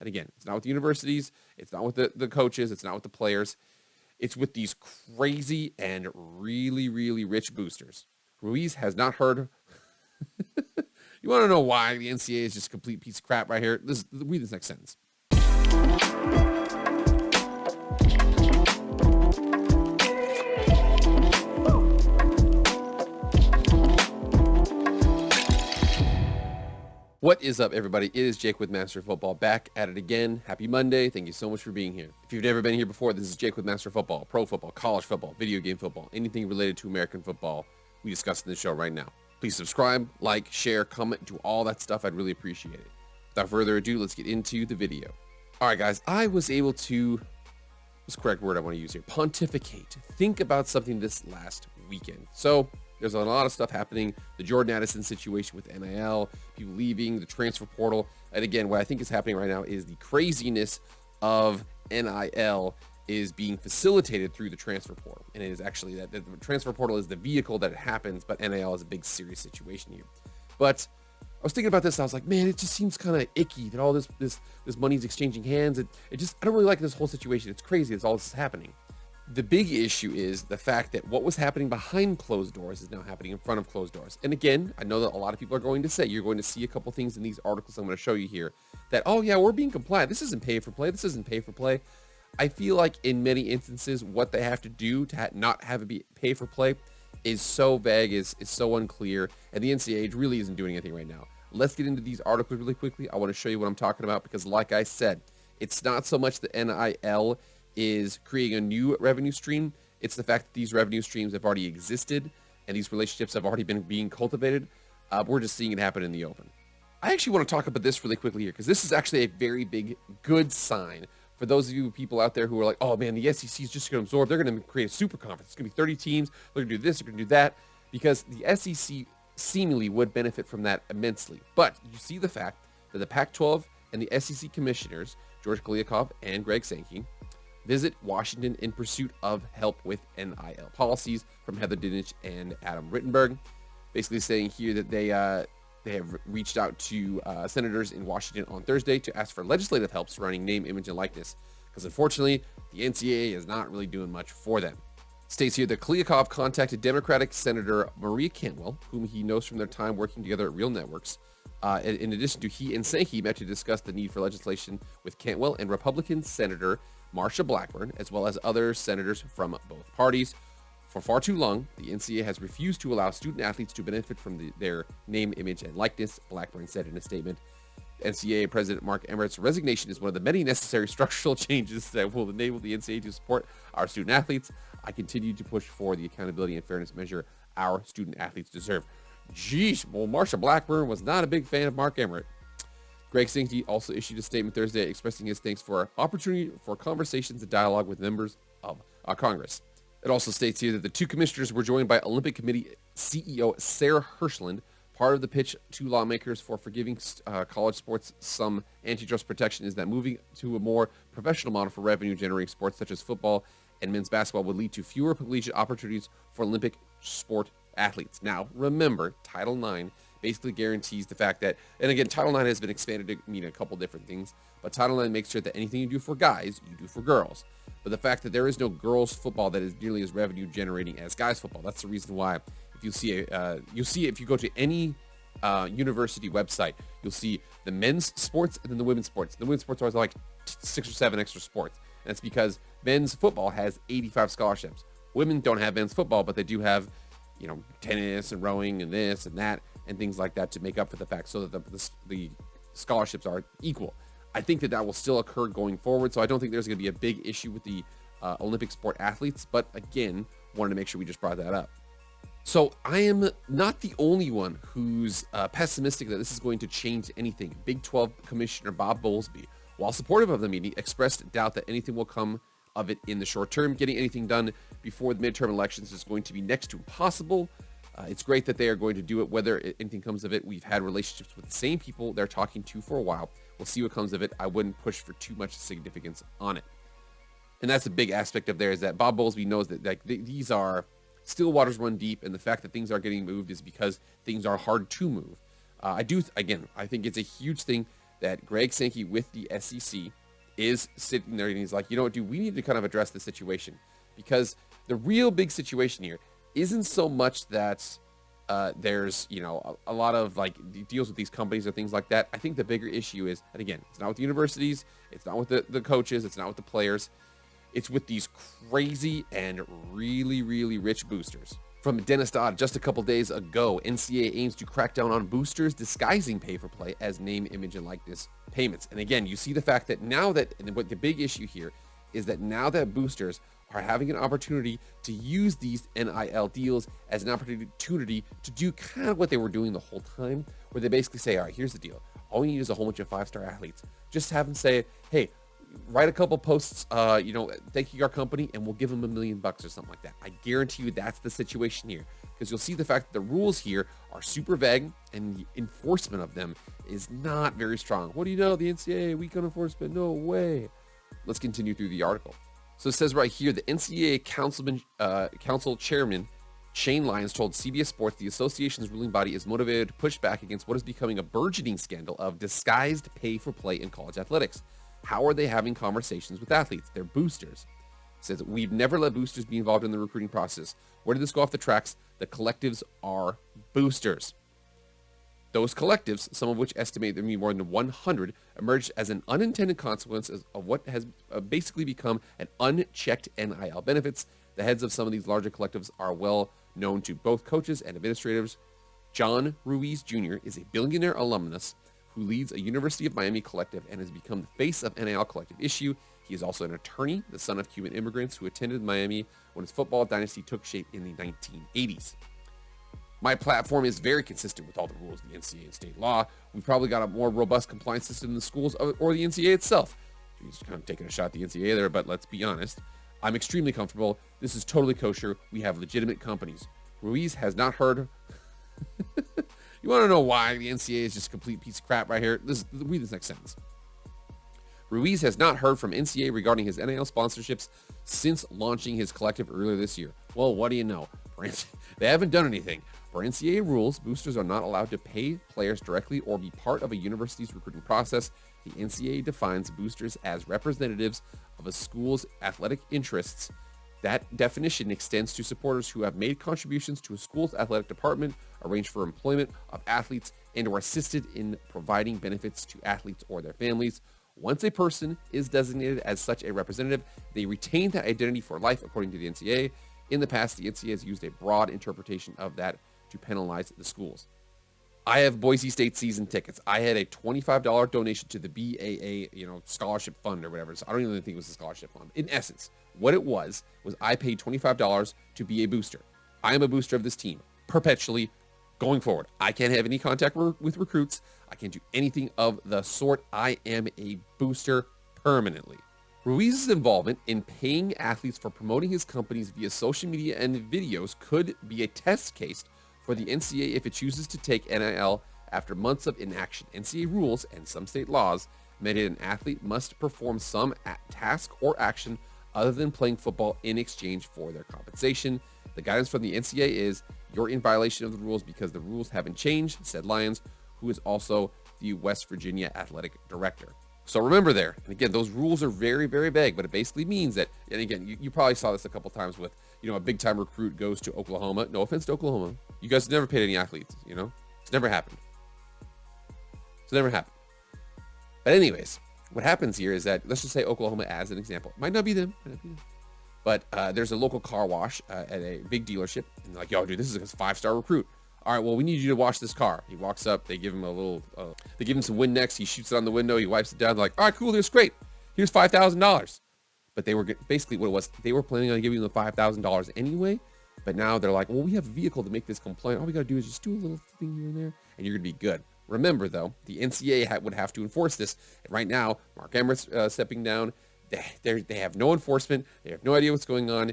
And again, it's not with the universities. It's not with the coaches. It's not with the players. It's with these crazy and really, really rich boosters. Ruiz has not heard. You want to know why the NCAA is just a complete piece of crap right here? Read this next sentence. What is up, everybody? It is Jake with Master Football, back at it again. Happy Monday. Thank you so much for being here. If you've never been here before, this is Jake with Master Football, pro football, college football, video game football, anything related to American football we discuss in this show right now. Please subscribe, like, share, comment, do all that stuff. I'd really appreciate it. Without further ado, let's get into the video. All right, guys, I was able to, what's the correct word I want to use here? Pontificate. Think about something this last weekend. So there's a lot of stuff happening. The Jordan Addison situation with NIL, people leaving, the transfer portal. And again, what I think is happening right now is the craziness of NIL is being facilitated through the transfer portal. And it is actually that the transfer portal is the vehicle that it happens, but NIL is a big serious situation here. But I was thinking about this, and I was like, man, it just seems kind of icky that all this money's exchanging hands. I don't really like this whole situation. It's crazy. It's all this is happening. The big issue is the fact that what was happening behind closed doors is now happening in front of closed doors. And again, I know that a lot of people are going to say, you're going to see a couple things in these articles I'm going to show you here that, oh yeah, we're being compliant. This isn't pay for play. This isn't pay for play. I feel like in many instances, what they have to do to not have it be pay for play is so vague, is so unclear. And the NCAA really isn't doing anything right now. Let's get into these articles really quickly. I want to show you what I'm talking about because like I said, it's not so much the NIL is creating a new revenue stream. It's the fact that these revenue streams have already existed and these relationships have already been being cultivated. We're just seeing it happen in the open. I actually want to talk about this really quickly here because this is actually a very big, good sign for those of you people out there who are like, oh man, the SEC is just going to absorb. They're going to create a super conference. It's going to be 30 teams. They're going to do this. They're going to do that because the SEC seemingly would benefit from that immensely. But you see the fact that the Pac12 and the SEC commissioners, George Kliavkoff and Greg Sankey, visit Washington in pursuit of help with NIL policies from Heather Dinich and Adam Rittenberg, basically saying here that they have reached out to senators in Washington on Thursday to ask for legislative help surrounding name, image, and likeness, because unfortunately, the NCAA is not really doing much for them. States here that Kliavkoff contacted Democratic Senator Maria Cantwell, whom he knows from their time working together at Real Networks. In addition to he and Sankey met to discuss the need for legislation with Cantwell and Republican Senator Marsha Blackburn, as well as other senators from both parties. For far too long, the NCAA has refused to allow student athletes to benefit from their name, image, and likeness, Blackburn said in a statement. NCAA President Mark Emmert's resignation is one of the many necessary structural changes that will enable the NCAA to support our student athletes. I continue to push for the accountability and fairness measure our student athletes deserve. Geesh, well, Marsha Blackburn was not a big fan of Mark Emmert. Greg Sankey also issued a statement Thursday expressing his thanks for opportunity for conversations and dialogue with members of Congress. It also states here that the two commissioners were joined by Olympic Committee CEO Sarah Hirschland. Part of the pitch to lawmakers for forgiving college sports some antitrust protection is that moving to a more professional model for revenue-generating sports such as football and men's basketball would lead to fewer collegiate opportunities for Olympic sport athletes. Now, remember, Title IX basically guarantees the fact that, and again, Title IX has been expanded to mean a couple different things, but Title IX makes sure that anything you do for guys, you do for girls. But the fact that there is no girls football that is nearly as revenue generating as guys football, that's the reason why if you see you'll see if you go to any university website, you'll see the men's sports and then the women's sports. The women's sports are always like 6 or 7 extra sports. And that's because men's football has 85 scholarships. Women don't have men's football, but they do have, tennis and rowing and this and that and things like that to make up for the fact so that the scholarships are equal. I think that will still occur going forward, so I don't think there's going to be a big issue with the Olympic sport athletes, but again, wanted to make sure we just brought that up. So I am not the only one who's pessimistic that this is going to change anything. Big 12 Commissioner Bob Bowlesby, while supportive of the meeting, expressed doubt that anything will come of it in the short term. Getting anything done before the midterm elections is going to be next to impossible. It's great that they are going to do it, whether anything comes of it. We've had relationships with the same people they're talking to for a while. We'll see what comes of it. I wouldn't push for too much significance on it. And that's a big aspect of there is that Bob Bowlesby knows that these are still waters run deep, and the fact that things are getting moved is because things are hard to move. I think it's a huge thing that Greg Sankey with the SEC is sitting there and he's like, you know what, dude, we need to kind of address the situation, because the real big situation here isn't so much that there's, a lot of like deals with these companies or things like that. I think the bigger issue is, and again, it's not with the universities, it's not with the coaches, it's not with the players, it's with these crazy and really, really rich boosters. From Dennis Dodd just a couple days ago, NCAA aims to crack down on boosters disguising pay-for-play as name, image, and likeness payments. And again, you see the fact that now that, and what the big issue here is that now that boosters are having an opportunity to use these NIL deals as an opportunity to do kind of what they were doing the whole time, where they basically say, all right, here's the deal. All we need is a whole bunch of 5-star athletes. Just have them say, hey, write a couple posts, thanking our company, and we'll give them $1 million or something like that. I guarantee you that's the situation here, because you'll see the fact that the rules here are super vague and the enforcement of them is not very strong. What do you know? The NCAA, weak on enforcement? No way. Let's continue through the article. So it says right here, the NCAA council chairman, Shane Lyons, told CBS Sports the association's ruling body is motivated to push back against what is becoming a burgeoning scandal of disguised pay-for-play in college athletics. How are they having conversations with athletes? They're boosters. It says, we've never let boosters be involved in the recruiting process. Where did this go off the tracks? The collectives are boosters. Those collectives, some of which estimate there may be more than 100, emerged as an unintended consequence of what has basically become an unchecked NIL benefits. The heads of some of these larger collectives are well known to both coaches and administrators. John Ruiz Jr. is a billionaire alumnus who leads a University of Miami collective and has become the face of NIL collective issue. He is also an attorney, the son of Cuban immigrants who attended Miami when its football dynasty took shape in the 1980s. My platform is very consistent with all the rules of the NCAA and state law. We've probably got a more robust compliance system in the schools or the NCAA itself. He's kind of taking a shot at the NCAA there, but let's be honest. I'm extremely comfortable. This is totally kosher. We have legitimate companies. Ruiz has not heard... You want to know why the NCAA is just a complete piece of crap right here? Read this next sentence. Ruiz has not heard from NCAA regarding his NIL sponsorships since launching his collective earlier this year. Well, what do you know? They haven't done anything. For NCAA rules, boosters are not allowed to pay players directly or be part of a university's recruiting process. The NCAA defines boosters as representatives of a school's athletic interests. That definition extends to supporters who have made contributions to a school's athletic department, arranged for employment of athletes, and or assisted in providing benefits to athletes or their families. Once a person is designated as such a representative, they retain that identity for life, according to the NCAA. In the past, the NCAA has used a broad interpretation of that to penalize the schools. I have Boise State season tickets. I had a $25 donation to the BAA, scholarship fund or whatever. So I don't even think it was a scholarship fund. In essence, what it was I paid $25 to be a booster. I am a booster of this team perpetually going forward. I can't have any contact with recruits. I can't do anything of the sort. I am a booster permanently. Ruiz's involvement in paying athletes for promoting his companies via social media and videos could be a test case for the NCAA if it chooses to take NIL after months of inaction. NCAA rules and some state laws mandate an athlete must perform some task or action other than playing football in exchange for their compensation. The guidance from the NCAA is you're in violation of the rules because the rules haven't changed, said Lyons, who is also the West Virginia athletic director. So remember there, and again, those rules are very, very vague, but it basically means that, and again, you probably saw this a couple times with, a big-time recruit goes to Oklahoma. No offense to Oklahoma. You guys never paid any athletes, It's never happened. It's never happened. But anyways, what happens here is that, let's just say Oklahoma as an example. Might not be them. But there's a local car wash at a big dealership, and they're like, yo, dude, this is a 5-star recruit. All right, well, we need you to wash this car. He walks up. They give him they give him some Windex. He shoots it on the window. He wipes it down. They're like, all right, cool. That's great. Here's $5,000. But they were basically what it was. They were planning on giving them the $5,000 anyway. But now they're like, well, we have a vehicle to make this complaint. All we got to do is just do a little thing here and there, and you're going to be good. Remember, though, the NCAA would have to enforce this. And right now, Mark Emmert's stepping down. They have no enforcement. They have no idea what's going on.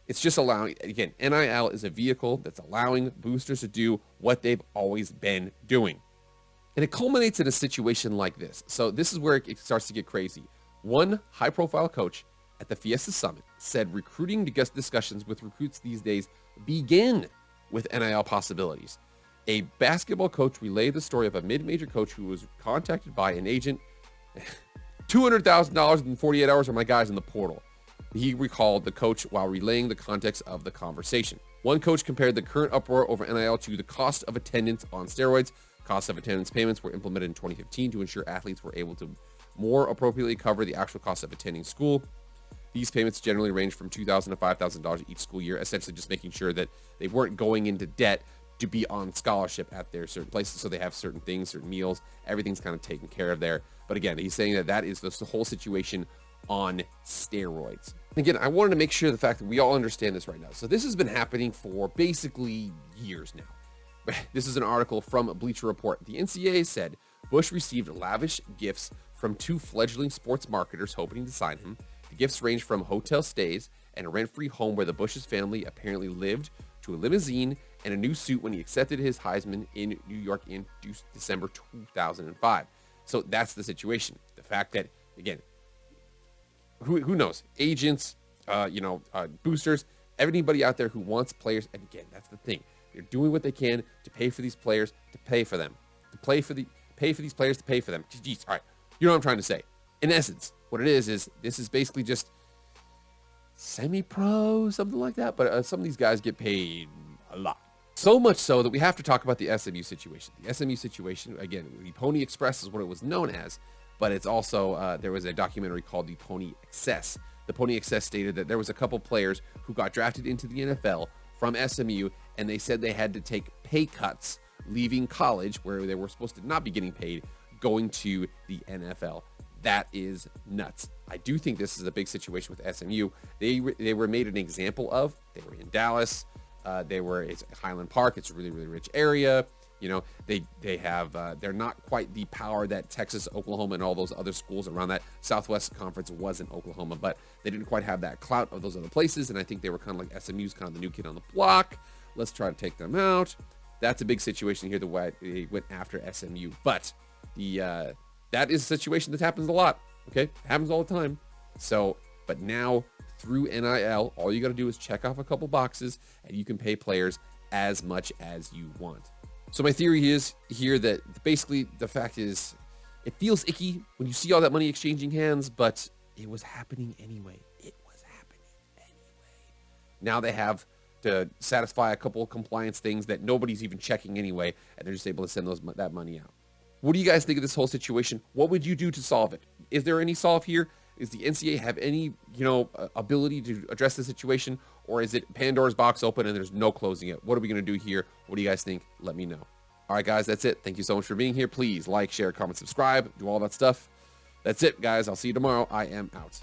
It's just allowing, again, NIL is a vehicle that's allowing boosters to do what they've always been doing. And it culminates in a situation like this. So this is where it starts to get crazy. One high-profile coach at the Fiesta Summit said recruiting discussions with recruits these days begin with NIL possibilities. A basketball coach relayed the story of a mid-major coach who was contacted by an agent. $200,000 in 48 hours are my guys in the portal. He recalled the coach while relaying the context of the conversation. One coach compared the current uproar over NIL to the cost of attendance on steroids. Cost of attendance payments were implemented in 2015 to ensure athletes were able to more appropriately cover the actual cost of attending school. These payments generally range from $2,000 to $5,000 each school year, essentially just making sure that they weren't going into debt to be on scholarship at their certain places. So they have certain things, certain meals, everything's kind of taken care of there. But again, he's saying that that is the whole situation on steroids. Again, I wanted to make sure the fact that we all understand this right now. So this has been happening for basically years now. This is an article from Bleacher Report. The NCAA said Bush received lavish gifts from 2 fledgling sports marketers hoping to sign him. The gifts range from hotel stays and a rent-free home where the Bush's family apparently lived, to a limousine and a new suit when he accepted his Heisman in New York in December 2005. So that's the situation. The fact that, again, who knows? Agents, boosters, everybody out there who wants players. And again, that's the thing. They're doing what they can to pay for these players, to pay for them, pay for these players to pay for them. Jeez, all right. You know what I'm trying to say? In essence, what it is this is basically just semi-pro, something like that. But some of these guys get paid a lot. So much so that we have to talk about the SMU situation. The SMU situation, again, the Pony Express is what it was known as, but it's also, there was a documentary called The Pony Excess. The Pony Excess stated that there was a couple players who got drafted into the NFL from SMU, and they said they had to take pay cuts leaving college, where they were supposed to not be getting paid, going to the NFL. That is nuts. I do think this is a big situation with SMU. They were made an example of. They were in Dallas. It's Highland Park. It's a really, really rich area. You know, they're not quite the power that Texas, Oklahoma, and all those other schools around that Southwest Conference was in Oklahoma, but they didn't quite have that clout of those other places. And I think they were kind of like SMU's kind of the new kid on the block. Let's try to take them out. That's a big situation here, the way they went after SMU. But that is a situation that happens a lot. Okay, it happens all the time. So, but now through NIL, all you got to do is check off a couple boxes, and you can pay players as much as you want. So my theory is here that basically the fact is, it feels icky when you see all that money exchanging hands, but it was happening anyway. Now they have to satisfy a couple of compliance things that nobody's even checking anyway, and they're just able to send that money out. What do you guys think of this whole situation? What would you do to solve it? Is there any solve here? Does the NCAA have any, ability to address the situation, or is it Pandora's box open and there's no closing it? What are we going to do here? What do you guys think? Let me know. All right, guys, that's it. Thank you so much for being here. Please like, share, comment, subscribe, do all that stuff. That's it, guys. I'll see you tomorrow. I am out.